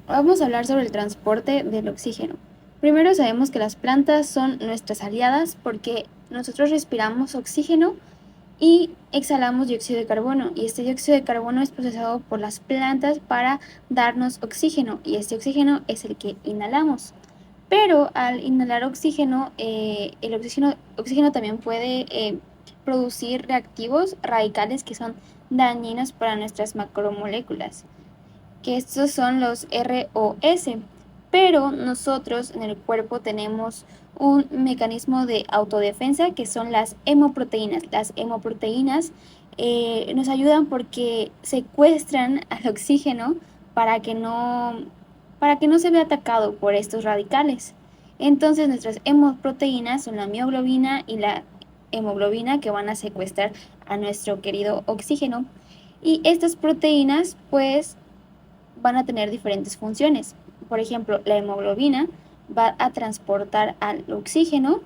Vamos a hablar sobre el transporte del oxígeno. Primero sabemos que las plantas son nuestras aliadas porque nosotros respiramos oxígeno y exhalamos dióxido de carbono, y este dióxido de carbono es procesado por las plantas para darnos oxígeno, y este oxígeno es el que inhalamos. Pero al inhalar oxígeno, el oxígeno también puede producir reactivos radicales que son dañinos para nuestras macromoléculas, que estos son los ROS. Pero nosotros en el cuerpo tenemos un mecanismo de autodefensa que son las hemoproteínas. Las hemoproteínas nos ayudan porque secuestran al oxígeno para que no se vea atacado por estos radicales. Entonces nuestras hemoproteínas son la mioglobina y la hemoglobina, que van a secuestrar a nuestro querido oxígeno. Y estas proteínas pues van a tener diferentes funciones. Por ejemplo, la hemoglobina va a transportar al oxígeno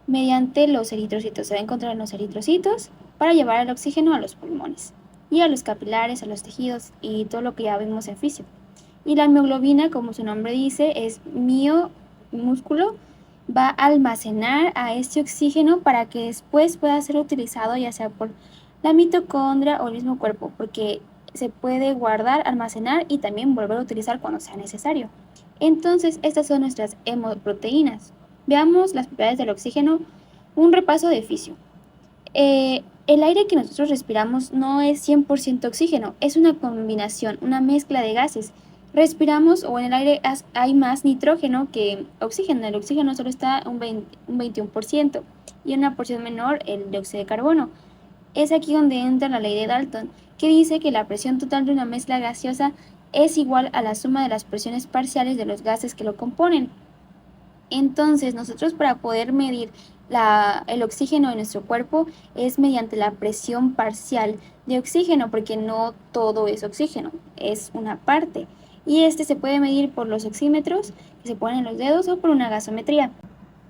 mediante los eritrocitos. Se va a encontrar en los eritrocitos para llevar el oxígeno a los pulmones y a los capilares, a los tejidos y todo lo que ya vimos en fisio. Y la hemoglobina, como su nombre dice, es músculo, va a almacenar a este oxígeno para que después pueda ser utilizado ya sea por la mitocondria o el mismo cuerpo, porque se puede guardar, almacenar y también volver a utilizar cuando sea necesario. Entonces, estas son nuestras hemoproteínas. Veamos las propiedades del oxígeno. Un repaso de fisio. El aire que nosotros respiramos no es 100% oxígeno, es una combinación, una mezcla de gases. Respiramos o en el aire hay más nitrógeno que oxígeno. El oxígeno solo está un 21% y una porción menor el dióxido de carbono. Es aquí donde entra la ley de Dalton, que dice que la presión total de una mezcla gaseosa es igual a la suma de las presiones parciales de los gases que lo componen. Entonces, nosotros para poder medir el oxígeno de nuestro cuerpo es mediante la presión parcial de oxígeno, porque no todo es oxígeno, es una parte. Y este se puede medir por los oxímetros que se ponen en los dedos o por una gasometría.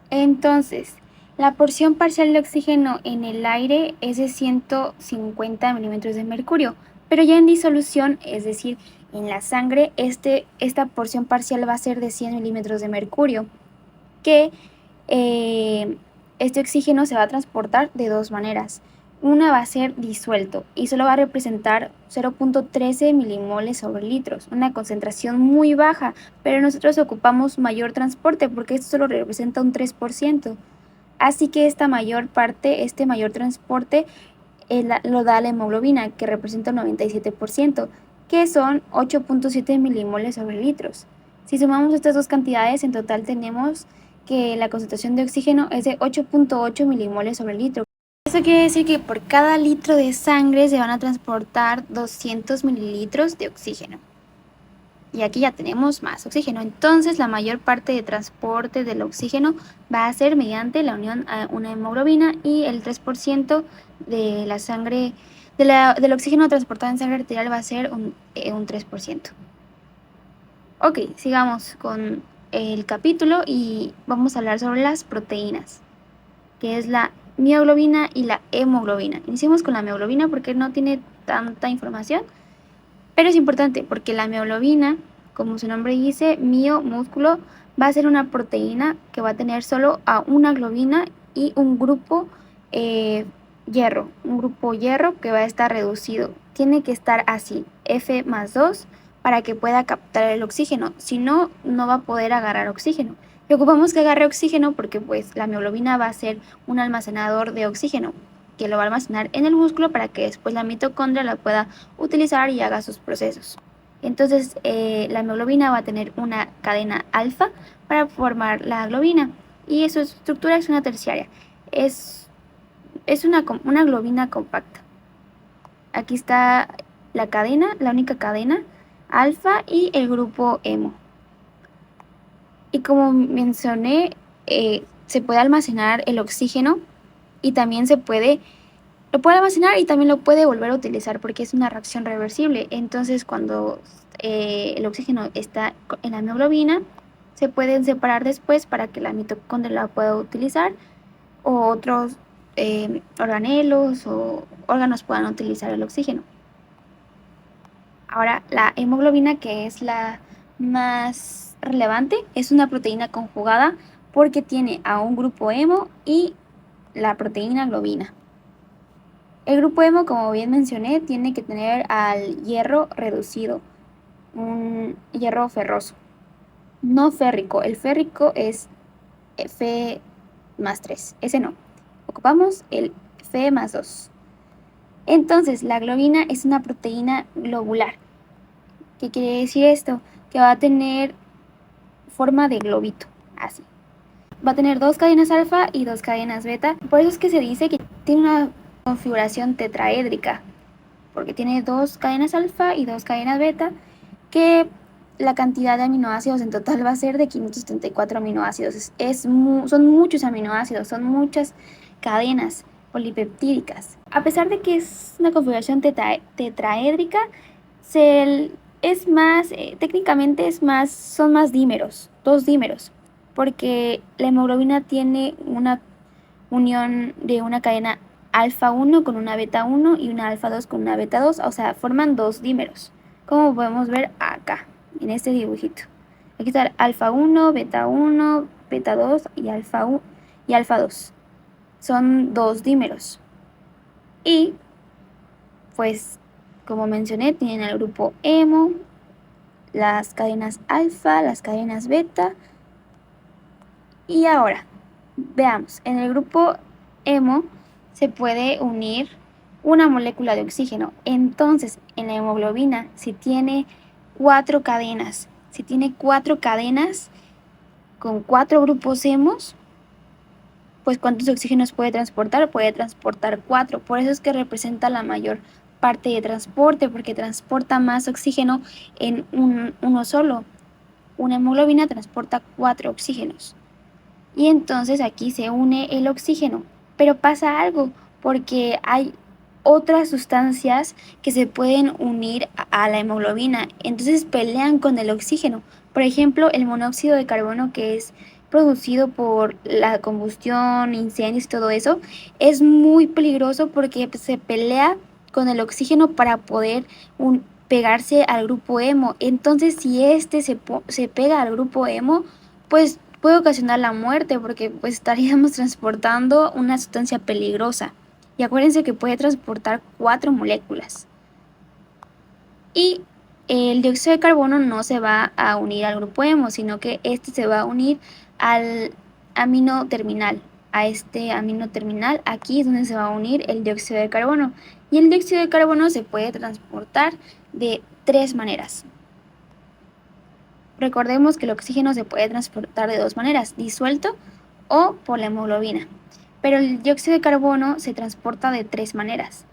Entonces, la porción parcial de oxígeno en el aire es de 150 milímetros de mercurio, pero ya en disolución, es decir, en la sangre, esta porción parcial va a ser de 100 milímetros de mercurio, que este oxígeno se va a transportar de dos maneras. Una va a ser disuelto y solo va a representar 0.13 milimoles sobre litros, una concentración muy baja, pero nosotros ocupamos mayor transporte porque esto solo representa un 3%. Así que esta mayor parte, este mayor transporte, lo da la hemoglobina, que representa un 97%, que son 8.7 milimoles sobre litros. Si sumamos estas dos cantidades, en total tenemos que la concentración de oxígeno es de 8.8 milimoles sobre litro. Eso quiere decir que por cada litro de sangre se van a transportar 200 mililitros de oxígeno. Y aquí ya tenemos más oxígeno. Entonces la mayor parte de transporte del oxígeno va a ser mediante la unión a una hemoglobina, y el 3% de la sangre, del oxígeno transportado en sangre arterial va a ser un 3%. Ok, sigamos con el capítulo y vamos a hablar sobre las proteínas, que es la mioglobina y la hemoglobina. Iniciemos con la mioglobina porque no tiene tanta información, pero es importante porque la mioglobina, como su nombre dice, mio, músculo, va a ser una proteína que va a tener solo a una globina y un grupo hierro, que va a estar reducido. Tiene que estar así, F+2, para que pueda captar el oxígeno, si no, no va a poder agarrar oxígeno. Y ocupamos que agarre oxígeno porque pues la mioglobina va a ser un almacenador de oxígeno, que lo va a almacenar en el músculo para que después la mitocondria la pueda utilizar y haga sus procesos. Entonces la hemoglobina va a tener una cadena alfa para formar la globina, y su estructura es una terciaria. Es una globina compacta. Aquí está la cadena, la única cadena alfa, y el grupo hemo. Y como mencioné, se puede almacenar el oxígeno y también lo puede almacenar y también lo puede volver a utilizar porque es una reacción reversible. Entonces, cuando el oxígeno está en la hemoglobina, se pueden separar después para que la mitocondria la pueda utilizar, o otros organelos o órganos puedan utilizar el oxígeno. Ahora, la hemoglobina, que es la más relevante es una proteína conjugada porque tiene a un grupo hemo y la proteína globina. El grupo hemo, como bien mencioné, tiene que tener al hierro reducido, un hierro ferroso, no férrico. El férrico es Fe más 3, ese no. Ocupamos el Fe más 2. Entonces, la globina es una proteína globular. ¿Qué quiere decir esto? Que va a tener forma de globito, así. Va a tener 2 cadenas alfa y 2 cadenas beta. Por eso es que se dice que tiene una configuración tetraédrica, porque tiene 2 cadenas alfa y 2 cadenas beta, que la cantidad de aminoácidos en total va a ser de 574 aminoácidos. Son muchos aminoácidos, son muchas cadenas polipeptídicas. A pesar de que es una configuración tetraédrica, es más, técnicamente son más dímeros, 2 dímeros, porque la hemoglobina tiene una unión de una cadena alfa 1 con una beta 1 y una alfa 2 con una beta 2, o sea, forman 2 dímeros, como podemos ver acá, en este dibujito. Aquí está el alfa 1, beta 2 y alfa 1 y alfa 2. Son 2 dímeros. Y, pues, como mencioné, tienen el grupo hemo, las cadenas alfa, las cadenas beta. Y ahora, veamos, en el grupo hemo se puede unir una molécula de oxígeno. Entonces, en la hemoglobina, si tiene 4 cadenas, con 4 grupos hemos, pues ¿cuántos oxígenos puede transportar? Puede transportar 4. Por eso es que representa la mayor parte de transporte, porque transporta más oxígeno en uno solo. Una hemoglobina transporta 4 oxígenos. Y entonces aquí se une el oxígeno. Pero pasa algo, porque hay otras sustancias que se pueden unir a la hemoglobina. Entonces pelean con el oxígeno. Por ejemplo, el monóxido de carbono, que es producido por la combustión, incendios y todo eso, es muy peligroso porque se pelea con el oxígeno para poder pegarse al grupo hemo. Entonces, si se pega al grupo hemo, pues puede ocasionar la muerte porque pues estaríamos transportando una sustancia peligrosa. Y acuérdense que puede transportar 4 moléculas. Y el dióxido de carbono no se va a unir al grupo hemo, sino que este se va a unir al amino terminal. A este amino terminal, aquí es donde se va a unir el dióxido de carbono. Y el dióxido de carbono se puede transportar de 3 maneras. Recordemos que el oxígeno se puede transportar de 2 maneras, disuelto o por la hemoglobina. Pero el dióxido de carbono se transporta de 3 maneras.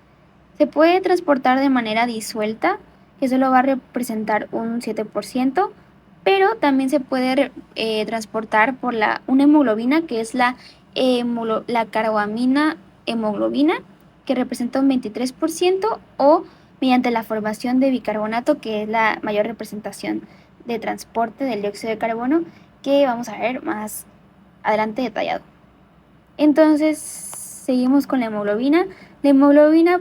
Se puede transportar de manera disuelta, que solo va a representar un 7%, pero también se puede transportar por una hemoglobina, que es la carboamina hemoglobina, que representa un 23%, o mediante la formación de bicarbonato, que es la mayor representación de transporte del dióxido de carbono, que vamos a ver más adelante detallado. Entonces, seguimos con la hemoglobina. La hemoglobina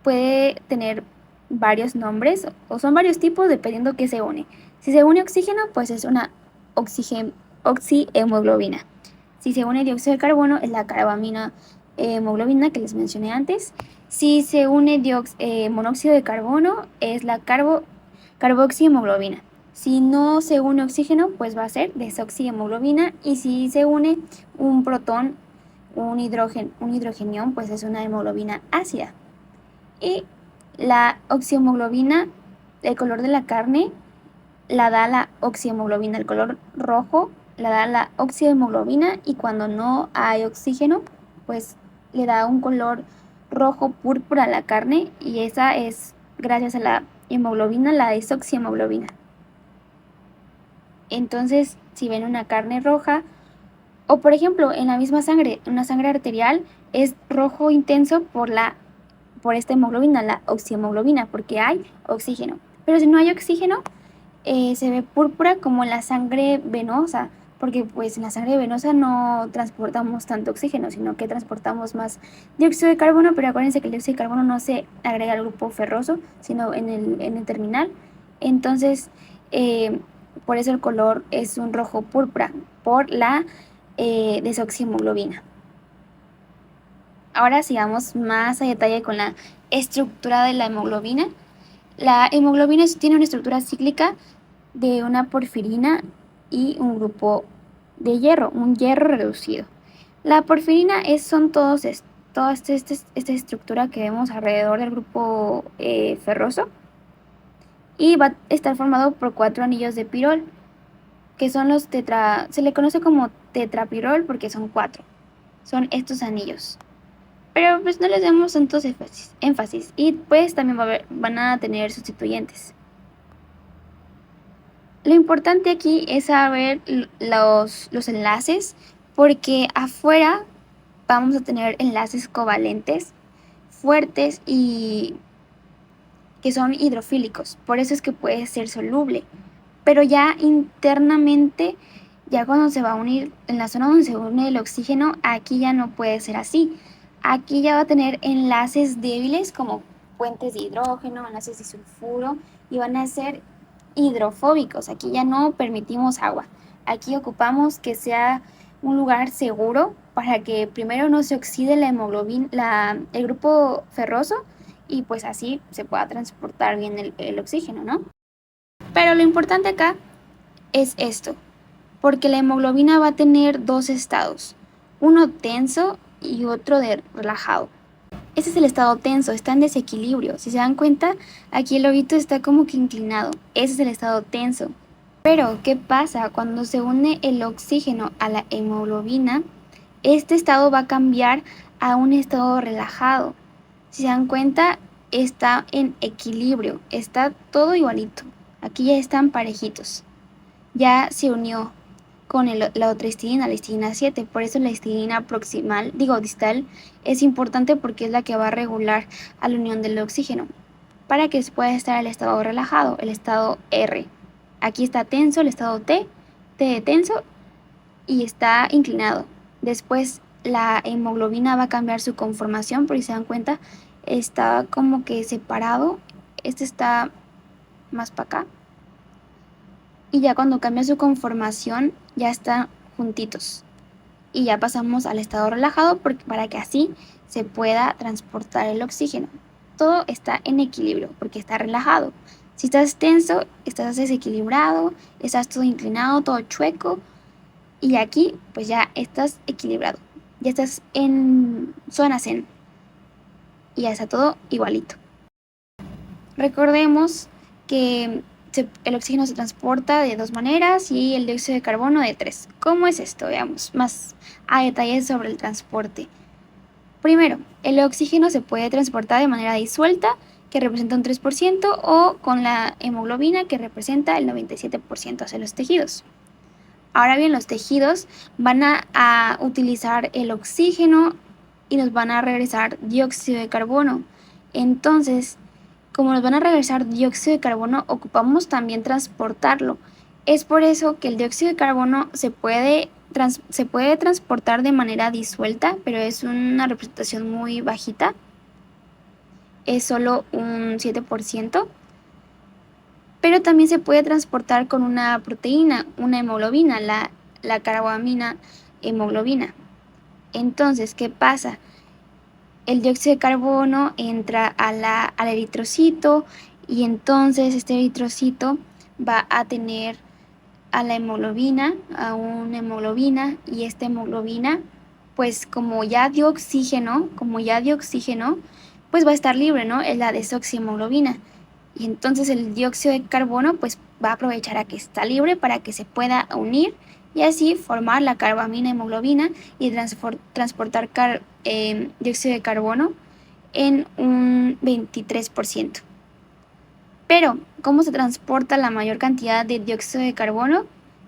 puede tener varios nombres o son varios tipos dependiendo qué se une. Si se une oxígeno, pues es una oxihemoglobina. Si se une dióxido de carbono, es la carbamina hemoglobina que les mencioné antes. Si se une monóxido de carbono, es la carboxihemoglobina. Si no se une oxígeno, pues va a ser desoxihemoglobina. Y si se une un protón, un hidrogenión, pues es una hemoglobina ácida. Y la oxihemoglobina, el color de la carne, la da la oxihemoglobina. El color rojo la da la oxihemoglobina, y cuando no hay oxígeno, pues le da un color rojo púrpura a la carne, y esa es gracias a la hemoglobina, la desoxihemoglobina. Entonces, si ven una carne roja, o por ejemplo, en la misma sangre, una sangre arterial es rojo intenso por esta hemoglobina, la oxihemoglobina, porque hay oxígeno. Pero si no hay oxígeno, se ve púrpura como en la sangre venosa, porque pues en la sangre venosa no transportamos tanto oxígeno, sino que transportamos más dióxido de carbono, pero acuérdense que el dióxido de carbono no se agrega al grupo ferroso, sino en el terminal. Entonces, Por eso el color es un rojo púrpura, por la desoxihemoglobina. Ahora sigamos más a detalle con la estructura de la hemoglobina. La hemoglobina tiene una estructura cíclica de una porfirina y un grupo de hierro, un hierro reducido. La porfirina son toda esta estructura que vemos alrededor del grupo ferroso, y va a estar formado por 4 anillos de pirol, que son se le conoce como tetrapirol porque son 4. Son estos anillos. Pero pues no les damos tantos énfasis, y pues también van a tener sustituyentes. Lo importante aquí es saber los enlaces, porque afuera vamos a tener enlaces covalentes fuertes y que son hidrofílicos. Por eso es que puede ser soluble. Pero ya internamente, ya cuando se va a unir, en la zona donde se une el oxígeno, aquí ya no puede ser así. Aquí ya va a tener enlaces débiles como puentes de hidrógeno, enlaces de sulfuro, y van a ser hidrofóbicos. Aquí ya no permitimos agua. Aquí ocupamos que sea un lugar seguro para que primero no se oxide la hemoglobina, el grupo ferroso, y pues así se pueda transportar bien el oxígeno, ¿no? Pero lo importante acá es esto, porque la hemoglobina va a tener 2 estados, uno tenso y otro relajado. Ese es el estado tenso, está en desequilibrio. Si se dan cuenta, aquí el lobito está como que inclinado. Ese es el estado tenso. Pero, ¿qué pasa? Cuando se une el oxígeno a la hemoglobina, este estado va a cambiar a un estado relajado. Si se dan cuenta, está en equilibrio, está todo igualito. Aquí ya están parejitos. Ya se unió con la otra histidina, la histidina 7. Por eso la histidina distal, es importante porque es la que va a regular a la unión del oxígeno, para que se pueda estar el estado relajado, el estado R. Aquí está tenso, el estado T de tenso, y está inclinado. Después la hemoglobina va a cambiar su conformación, porque si se dan cuenta, está como que separado. Este está más para acá. Y ya cuando cambia su conformación, ya están juntitos. Y ya pasamos al estado relajado para que así se pueda transportar el oxígeno. Todo está en equilibrio porque está relajado. Si estás tenso, estás desequilibrado, estás todo inclinado, todo chueco. Y aquí pues ya estás equilibrado. Ya estás en zona zen. Y ya está todo igualito. Recordemos que el oxígeno se transporta de 2 maneras y el dióxido de carbono de 3. ¿Cómo es esto? Veamos más a detalle sobre el transporte. Primero, el oxígeno se puede transportar de manera disuelta, que representa un 3%, o con la hemoglobina, que representa el 97% hacia los tejidos. Ahora bien, los tejidos van a utilizar el oxígeno y nos van a regresar dióxido de carbono. Entonces, como nos van a regresar dióxido de carbono, ocupamos también transportarlo. Es por eso que el dióxido de carbono se puede transportar de manera disuelta, pero es una representación muy bajita. Es solo un 7%. Pero también se puede transportar con una proteína, una hemoglobina, la carboamina hemoglobina. Entonces, ¿qué pasa? El dióxido de carbono entra al eritrocito, y entonces este eritrocito va a tener a la hemoglobina, a una hemoglobina, y esta hemoglobina, pues como ya dio oxígeno, pues va a estar libre, ¿no? Es la desoxihemoglobina. Y entonces el dióxido de carbono pues va a aprovechar a que está libre para que se pueda unir y así formar la carbamina hemoglobina y transportar dióxido de carbono en un 23%. Pero, ¿cómo se transporta la mayor cantidad de dióxido de carbono?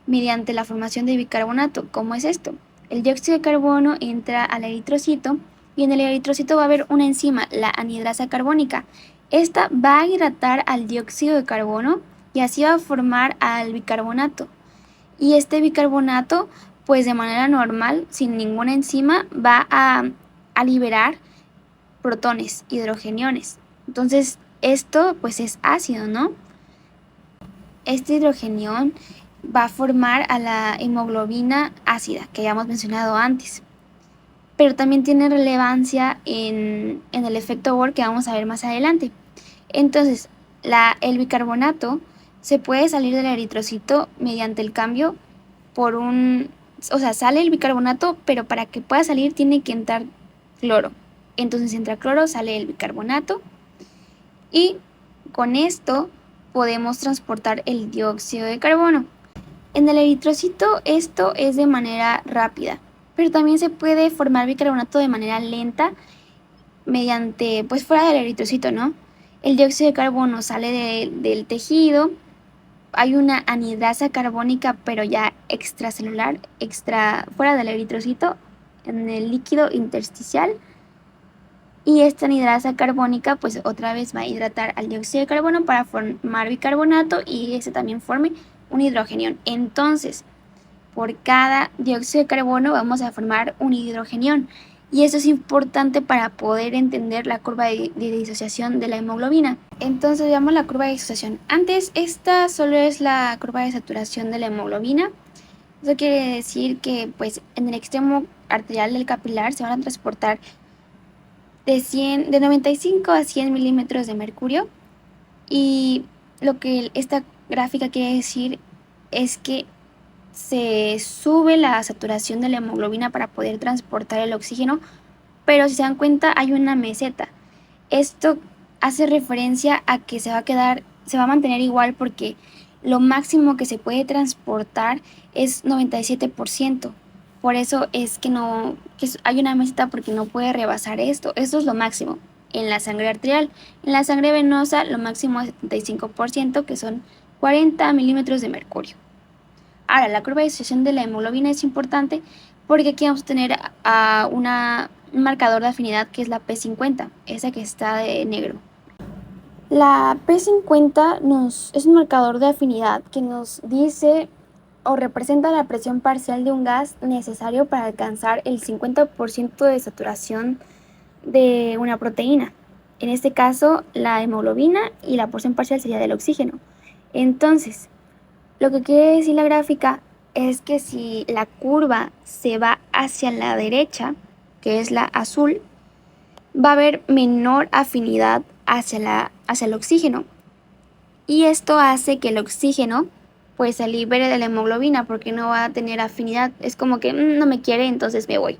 Mediante la formación de bicarbonato. ¿Cómo es esto? El dióxido de carbono entra al eritrocito, y en el eritrocito va a haber una enzima, la anhidrasa carbónica. Esta va a hidratar al dióxido de carbono y así va a formar al bicarbonato. Y este bicarbonato, pues de manera normal, sin ninguna enzima, va a liberar protones, hidrogeniones. Entonces, esto pues es ácido, ¿no? Este hidrogenión va a formar a la hemoglobina ácida que habíamos mencionado antes. Pero también tiene relevancia en el efecto Bohr que vamos a ver más adelante. Entonces, el bicarbonato se puede salir del eritrocito mediante el cambio por o sea, sale el bicarbonato, pero para que pueda salir tiene que entrar cloro. Entonces entra cloro, sale el bicarbonato y con esto podemos transportar el dióxido de carbono. En el eritrocito esto es de manera rápida, pero también se puede formar bicarbonato de manera lenta mediante, pues fuera del eritrocito, ¿no? El dióxido de carbono sale del tejido, hay una anhidrasa carbónica, pero ya extracelular, fuera del eritrocito, en el líquido intersticial. Y esta anhidrasa carbónica, pues otra vez va a hidratar al dióxido de carbono para formar bicarbonato y ese también forme un hidrogenión. Entonces, por cada dióxido de carbono vamos a formar un hidrogenión. Y eso es importante para poder entender la curva de disociación de la hemoglobina. Entonces veamos la curva de disociación. Antes, esta solo es la curva de saturación de la hemoglobina. Eso quiere decir que pues, en el extremo arterial del capilar se van a transportar de 95 a 100 milímetros de mercurio. Y lo que esta gráfica quiere decir es que se sube la saturación de la hemoglobina para poder transportar el oxígeno, pero si se dan cuenta hay una meseta. Esto hace referencia a que se va a mantener igual porque lo máximo que se puede transportar es 97%. Por eso es que hay una meseta porque no puede rebasar esto. Esto es lo máximo en la sangre arterial. En la sangre venosa lo máximo es 75%, que son 40 milímetros de mercurio. Ahora, la curva de disociación de la hemoglobina es importante porque aquí vamos a tener un marcador de afinidad que es la P50, esa que está de negro. La P50 es un marcador de afinidad que nos dice o representa la presión parcial de un gas necesario para alcanzar el 50% de saturación de una proteína. En este caso, la hemoglobina, y la porción parcial sería del oxígeno. Entonces, lo que quiere decir la gráfica es que si la curva se va hacia la derecha, que es la azul, va a haber menor afinidad hacia el oxígeno. Y esto hace que el oxígeno pues se libere de la hemoglobina porque no va a tener afinidad. Es como que no me quiere, entonces me voy.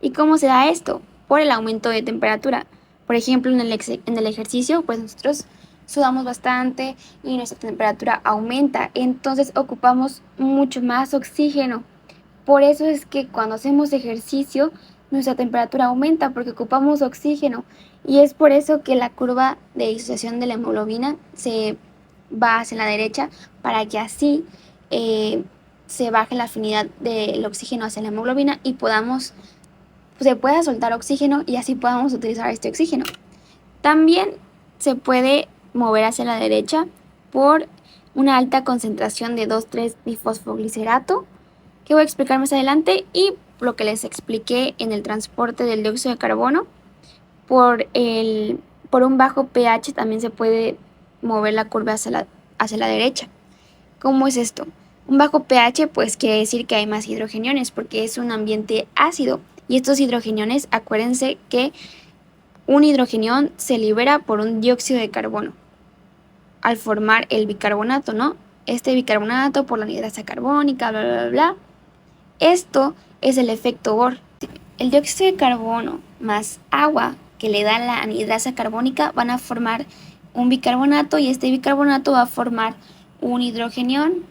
¿Y cómo se da esto? Por el aumento de temperatura. Por ejemplo, en el ejercicio, pues nosotros sudamos bastante y nuestra temperatura aumenta, entonces ocupamos mucho más oxígeno. Por eso es que cuando hacemos ejercicio, nuestra temperatura aumenta porque ocupamos oxígeno. Y es por eso que la curva de disociación de la hemoglobina se va hacia la derecha para que así se baje la afinidad del oxígeno hacia la hemoglobina y se pueda soltar oxígeno y así podamos utilizar este oxígeno. También se puede mover hacia la derecha por una alta concentración de 2,3-difosfoglicerato, que voy a explicar más adelante, y lo que les expliqué en el transporte del dióxido de carbono. Por un bajo pH también se puede mover la curva hacia la derecha. ¿Cómo es esto? Un bajo pH pues quiere decir que hay más hidrogeniones porque es un ambiente ácido, y estos hidrogeniones, acuérdense que un hidrogenión se libera por un dióxido de carbono al formar el bicarbonato, ¿no? Este bicarbonato por la anhidrasa carbónica, bla, bla, bla, bla. Esto es el efecto Bohr. El dióxido de carbono más agua que le da la anhidrasa carbónica van a formar un bicarbonato y este bicarbonato va a formar un hidrogenión.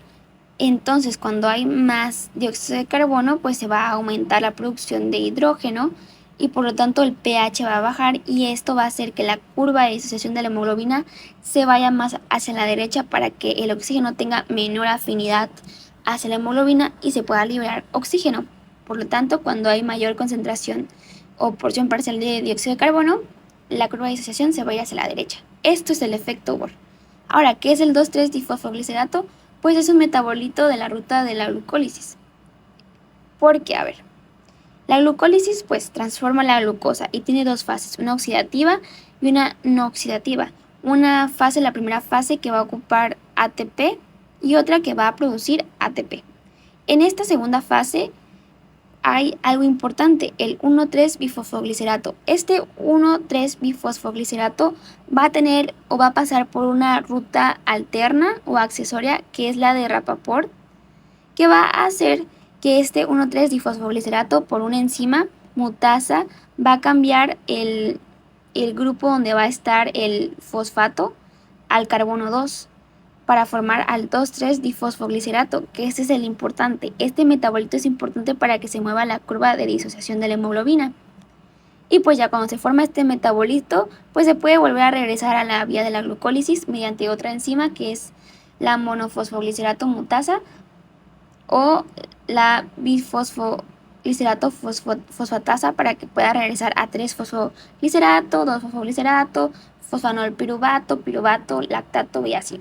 Entonces, cuando hay más dióxido de carbono, pues se va a aumentar la producción de hidrógeno y por lo tanto el pH va a bajar, y esto va a hacer que la curva de disociación de la hemoglobina se vaya más hacia la derecha para que el oxígeno tenga menor afinidad hacia la hemoglobina y se pueda liberar oxígeno. Por lo tanto, cuando hay mayor concentración o porción parcial de dióxido de carbono, la curva de disociación se va a ir hacia la derecha. Esto es el efecto Bohr. Ahora, ¿qué es el 2,3-difosfoglicerato? Pues es un metabolito de la ruta de la glucólisis. Porque, a ver, la glucólisis pues transforma la glucosa y tiene dos fases, una oxidativa y una no oxidativa. Una fase, la primera fase, que va a ocupar ATP, y otra que va a producir ATP. En esta segunda fase hay algo importante, el 1,3-bifosfoglicerato. Este 1,3-bifosfoglicerato va a tener o va a pasar por una ruta alterna o accesoria, que es la de Rappaport, que va a hacer que este 1,3-difosfoglicerato por una enzima mutasa va a cambiar el grupo donde va a estar el fosfato al carbono 2 para formar al 2,3-difosfoglicerato, que este es el importante. Este metabolito es importante para que se mueva la curva de disociación de la hemoglobina. Y pues ya cuando se forma este metabolito, pues se puede volver a regresar a la vía de la glucólisis mediante otra enzima que es la monofosfoglicerato mutasa o la bifosfoglicerato fosfatasa para que pueda regresar a 3-fosfoglicerato, 2-fosfoglicerato, fosfanolpiruvato, piruvato, lactato y así.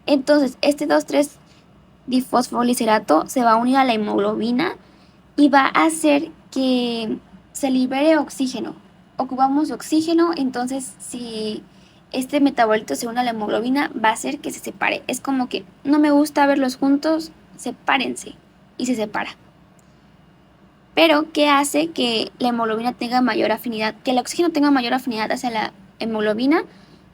Entonces, este 2,3-difosfoglicerato se va a unir a la hemoglobina y va a hacer que se libere oxígeno. Ocupamos oxígeno, entonces si este metabolito se une a la hemoglobina, va a hacer que se separe. Es como que no me gusta verlos juntos, sepárense, y se separa. Pero, ¿qué hace que la hemoglobina tenga mayor afinidad? Que el oxígeno tenga mayor afinidad hacia la hemoglobina,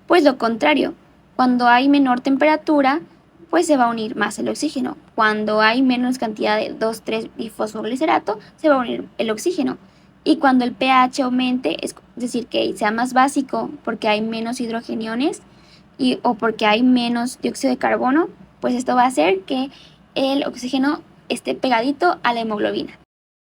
pues lo contrario. Cuando hay menor temperatura, pues se va a unir más el oxígeno. Cuando hay menos cantidad de 2,3-bifosfoglicerato, se va a unir el oxígeno. Y cuando el pH aumente, es decir, que sea más básico porque hay menos hidrogeniones o porque hay menos dióxido de carbono, pues esto va a hacer que el oxígeno esté pegadito a la hemoglobina.